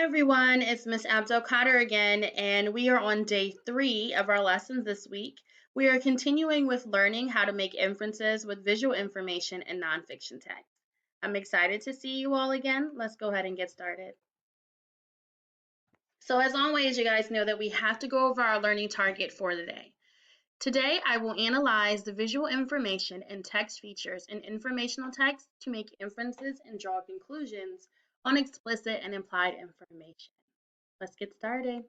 Hi everyone, it's Miss Abdel Cotter again, and we are on day 3 of our lessons this week. We are continuing with learning how to make inferences with visual information and nonfiction text. I'm excited to see you all again. Let's go ahead and get started. So as always, you guys know that we have to go over our learning target for the day. Today, I will analyze the visual information and text features in informational text to make inferences and draw conclusions on explicit and implied information. Let's get started.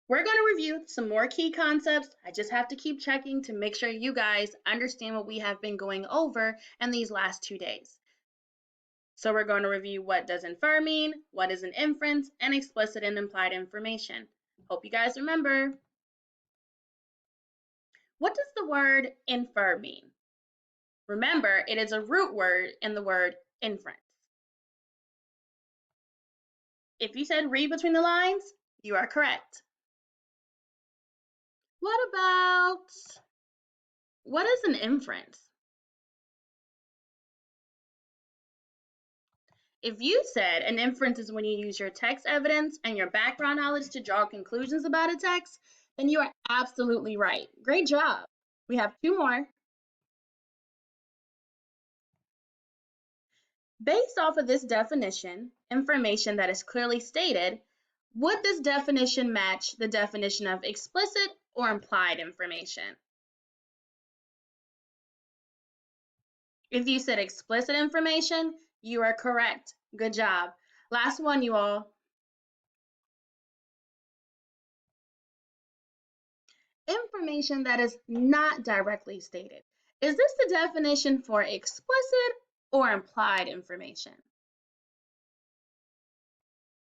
We're going to review some more key concepts. I just have to keep checking to make sure you guys understand what we have been going over in these last 2 days. So we're going to review what does infer mean, what is an inference, and explicit and implied information. Hope you guys remember. What does the word infer mean? Remember, it is a root word in the word inference. If you said read between the lines, you are correct. What is an inference? If you said an inference is when you use your text evidence and your background knowledge to draw conclusions about a text, then you are absolutely right. Great job. We have 2 more. Based off of this definition, information that is clearly stated, would this definition match the definition of explicit or implied information? If you said explicit information, you are correct. Good job. Last one, you all. Information that is not directly stated. Is this the definition for explicit or implied information?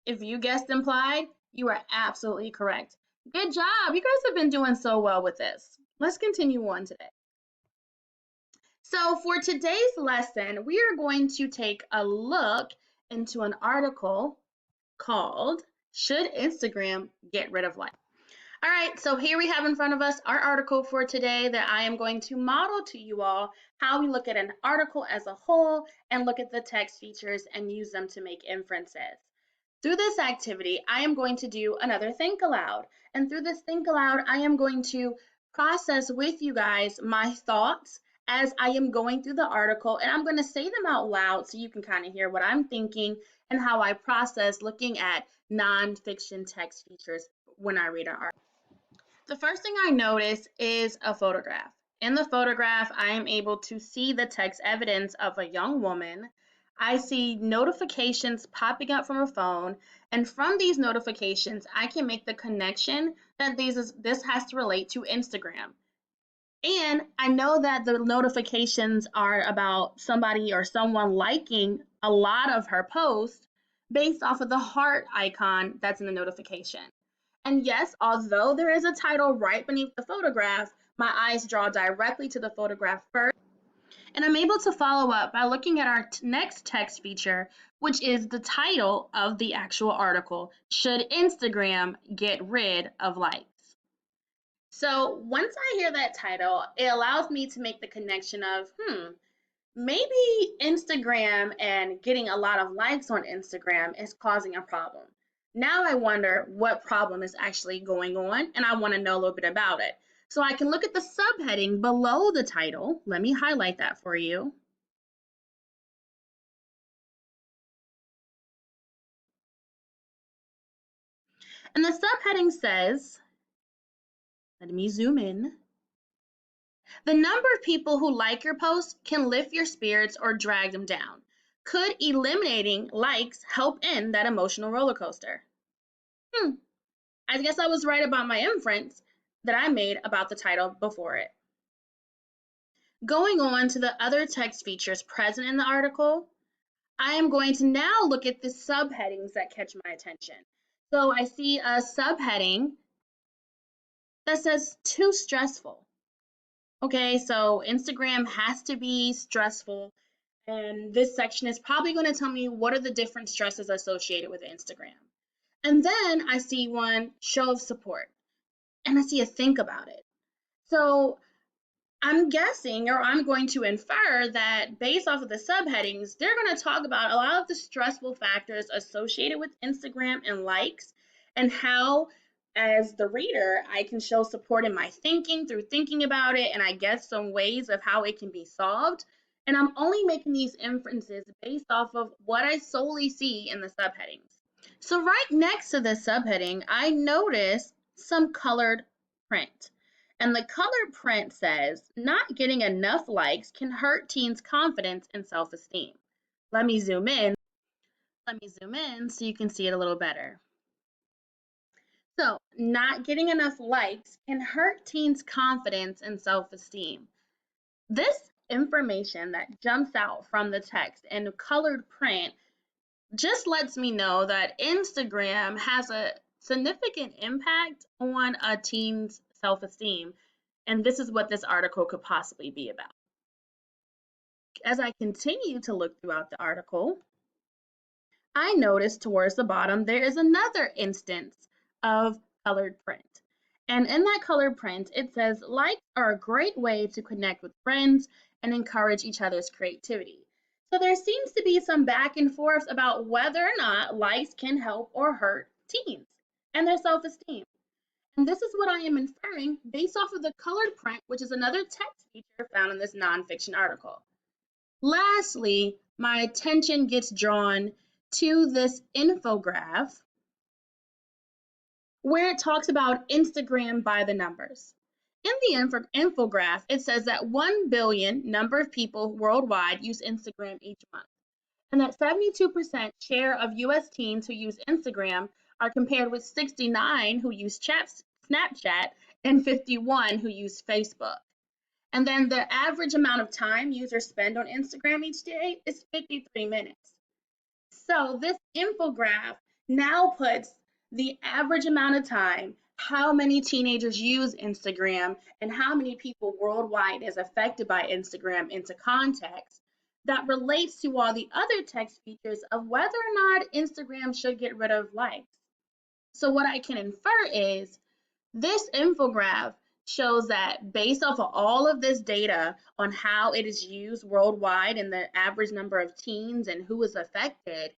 If you guessed implied, you are absolutely correct. Good job. You guys have been doing so well with this. Let's continue on today. So for today's lesson, we are going to take a look into an article called "Should Instagram Get Rid of Likes?" All right, so here we have in front of us our article for today that I am going to model to you all how we look at an article as a whole and look at the text features and use them to make inferences. Through this activity, I am going to do another think aloud. And through this think aloud, I am going to process with you guys my thoughts as I am going through the article, and I'm going to say them out loud so you can kind of hear what I'm thinking and how I process looking at nonfiction text features when I read an article. The first thing I notice is a photograph. In the photograph, I am able to see the text evidence of a young woman. I see notifications popping up from her phone, and from these notifications, I can make the connection that this has to relate to Instagram. And I know that the notifications are about somebody or someone liking a lot of her posts based off of the heart icon that's in the notification. And yes, although there is a title right beneath the photograph, my eyes draw directly to the photograph first. And I'm able to follow up by looking at our next text feature, which is the title of the actual article, "Should Instagram Get Rid of Likes?" So once I hear that title, it allows me to make the connection of, maybe Instagram and getting a lot of likes on Instagram is causing a problem. Now I wonder what problem is actually going on, and I want to know a little bit about it. So I can look at the subheading below the title. Let me highlight that for you. And the subheading says, let me zoom in. The number of people who like your post can lift your spirits or drag them down. Could eliminating likes help end that emotional roller coaster? I guess I was right about my inference that I made about the title before it. Going on to the other text features present in the article, I am going to now look at the subheadings that catch my attention. So I see a subheading that says too stressful. Okay, so Instagram has to be stressful, and this section is probably going to tell me what are the different stresses associated with Instagram. And then I see one, show of support, and I see a think about it. So I'm guessing, or I'm going to infer that based off of the subheadings, they're going to talk about a lot of the stressful factors associated with Instagram and likes, and how, as the reader, I can show support in my thinking through thinking about it, and I guess some ways of how it can be solved. And I'm only making these inferences based off of what I solely see in the subheadings. So right next to the subheading, I notice some colored print. And the colored print says, not getting enough likes can hurt teens' confidence and self-esteem. Let me zoom in. Let me zoom in so you can see it a little better. So, not getting enough likes can hurt teens' confidence and self-esteem. This information that jumps out from the text in colored print just lets me know that Instagram has a significant impact on a teen's self-esteem. And this is what this article could possibly be about. As I continue to look throughout the article, I notice towards the bottom there is another instance of colored print. And in that colored print, it says, likes are a great way to connect with friends and encourage each other's creativity. So there seems to be some back and forth about whether or not likes can help or hurt teens and their self-esteem. And this is what I am inferring based off of the colored print, which is another text feature found in this nonfiction article. Lastly, my attention gets drawn to this infographic where it talks about Instagram by the numbers. In the infographic, it says that 1 billion number of people worldwide use Instagram each month, and that 72% share of US teens who use Instagram are compared with 69 who use Snapchat and 51 who use Facebook. And then the average amount of time users spend on Instagram each day is 53 minutes. So this infographic now puts the average amount of time, how many teenagers use Instagram, and how many people worldwide is affected by Instagram into context that relates to all the other text features of whether or not Instagram should get rid of likes. So what I can infer is this infographic shows that based off of all of this data on how it is used worldwide and the average number of teens and who is affected,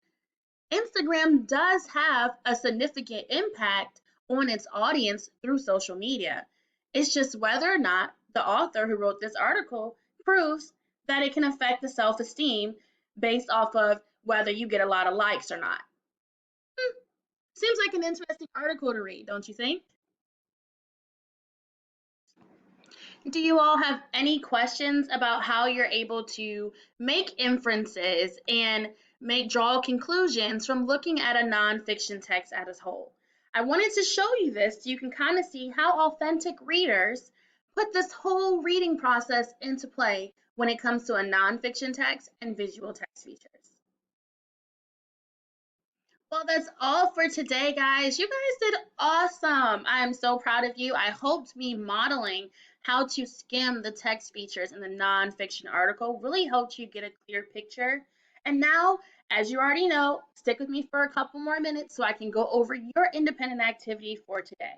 Instagram does have a significant impact on its audience through social media. It's just whether or not the author who wrote this article proves that it can affect the self-esteem based off of whether you get a lot of likes or not. Seems like an interesting article to read, don't you think? Do you all have any questions about how you're able to make inferences and draw conclusions from looking at a nonfiction text as a whole? I wanted to show you this so you can kind of see how authentic readers put this whole reading process into play when it comes to a nonfiction text and visual text features. Well, that's all for today, guys. You guys did awesome. I am so proud of you. I hope to be modeling how to skim the text features in the nonfiction article really helped you get a clear picture. And now, as you already know, stick with me for a couple more minutes so I can go over your independent activity for today.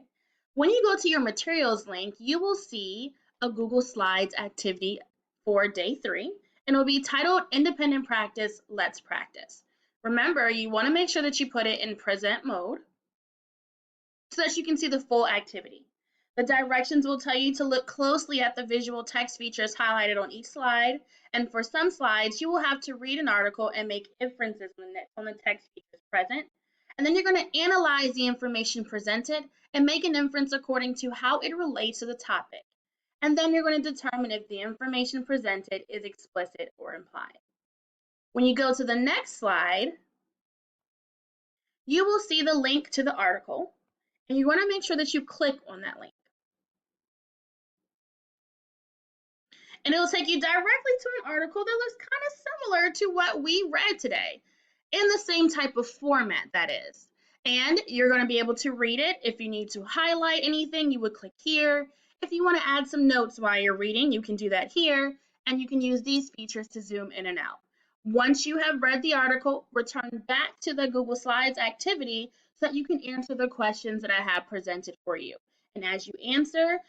When you go to your materials link, you will see a Google Slides activity for day 3, and it will be titled Independent Practice, Let's Practice. Remember, you want to make sure that you put it in present mode so that you can see the full activity. The directions will tell you to look closely at the visual text features highlighted on each slide, and for some slides, you will have to read an article and make inferences on the text features present. And then you're going to analyze the information presented and make an inference according to how it relates to the topic. And then you're going to determine if the information presented is explicit or implied. When you go to the next slide, you will see the link to the article, and you want to make sure that you click on that link. And it will take you directly to an article that looks kind of similar to what we read today, in the same type of format, that is. And you're going to be able to read it. If you need to highlight anything, you would click here. If you want to add some notes while you're reading, you can do that here, and you can use these features to zoom in and out. Once you have read the article, return back to the Google Slides activity so that you can answer the questions that I have presented for you. And as you answer,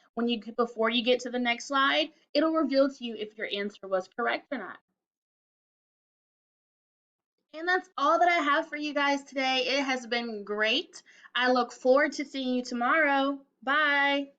before you get to the next slide, it'll reveal to you if your answer was correct or not. And that's all that I have for you guys today. It has been great. I look forward to seeing you tomorrow. Bye.